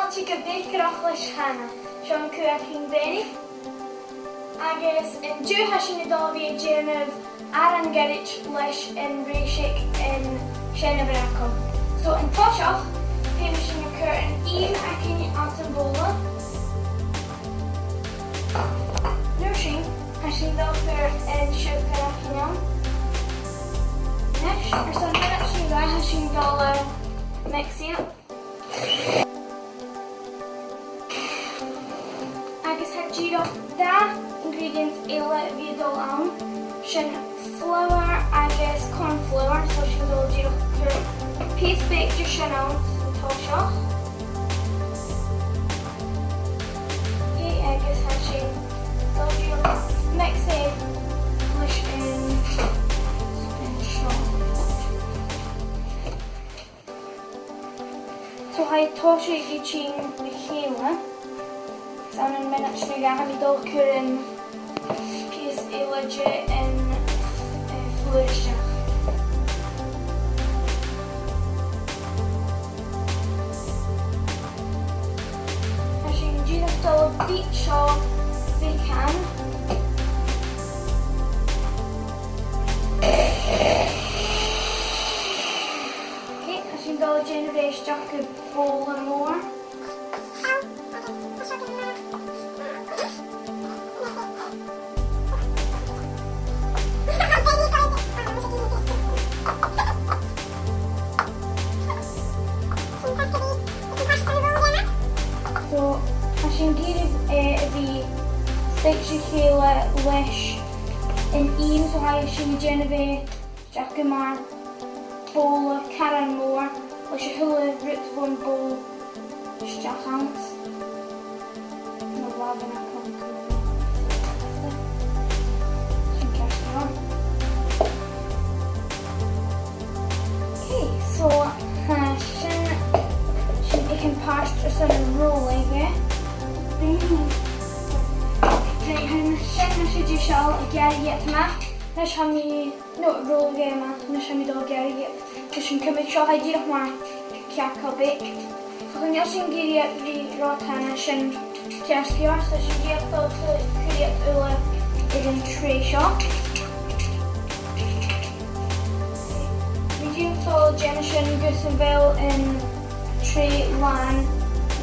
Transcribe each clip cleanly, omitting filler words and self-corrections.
tí go Beicearachd leis cheana, seo an cua cinn déanaí. Agus in dútha sin na dá bhí déanamh an geirit leis an réisig in sin a bhreacum. So in táiseach, bhí sin na cur an a cinn an bóla. Nuair sin, sin dá cur an siúcar a cinn. Next, son minute sin dá sin dá mixí up. Agus heb giro da ingredients eile bhí dul ann, sin flour agus corn flour, so sin dul giro cur piece baked sin ann an táiseach. Agus heb sin dul giro mixí leis in so I tosh it chin the chéile. San an minute snig a mi dul curin piece éileide in fluisteach. A sin díreach dul beat seo bhí can. Dul generéis deach go ból an mór. So, a sin díreach bhí steicse chéile leis in so ha sin generéis deach go mar ból caran mór. Leis a thuaidh rút bhain ból isteach ant. Nó blában a chun sin ceistí an. Okay, so sin ag an páist san an rólaige. Sin na siúdí seáil a gearrighet ma. Nes ha mi rólaige ma, nes ha mi dul gearrighet. Sin cymryd seo haid díreach mar ceacha bic. So chun sin gíriad bhí rátána sin ceasciar, so sin díreach dul cúriad ula ag an tré seo. Bhí díreach dul déana sin gus an bhéil in tré lán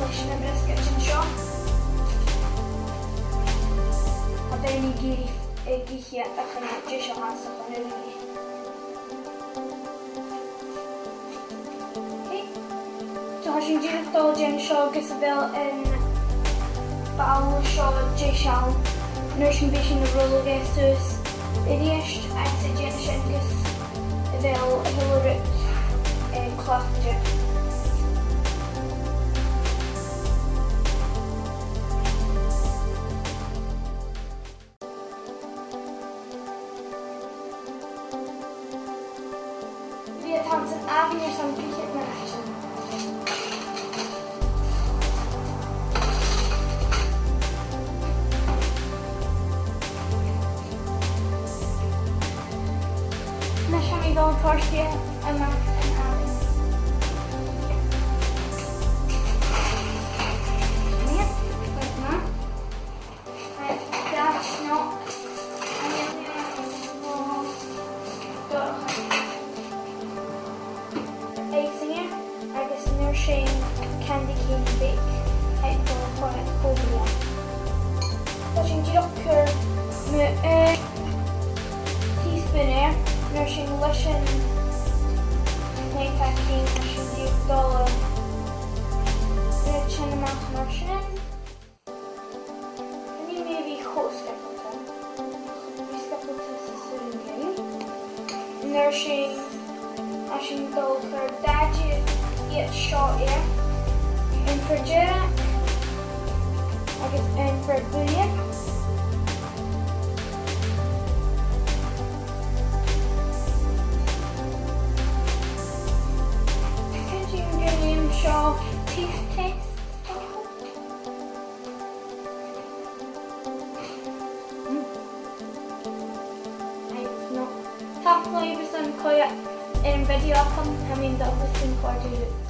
leis na brisket sin seo. A bhéin i gíri gíchiad a chun dé seo has a chun uí. So sin díreach dul déana seo gus a bhéil in ball seo dé seán. Nuair sin bhí sin na rólaige suas i dhéist ag sa déana sin gus a bhéil a thuaidh clochte. Bhí a tan san aghainn ar san bhíchead na leis. Dul torsty and an oven. Yep, like that. And that's not icing it. I guess nourishing candy cane bake. I don't want it cold. Touching the teaspoon air. Nourishing lushin packing sin díobh dul sin amach mar sin. Ní mé bhí chóscapalta. Bhí scapalta sa suúin. Nourishing a sin dul chur dáideadh iad seo air. In for Beicearachd agus in for bouillon. Taste. Top flavors and koya in video come. I mean that was in quarter.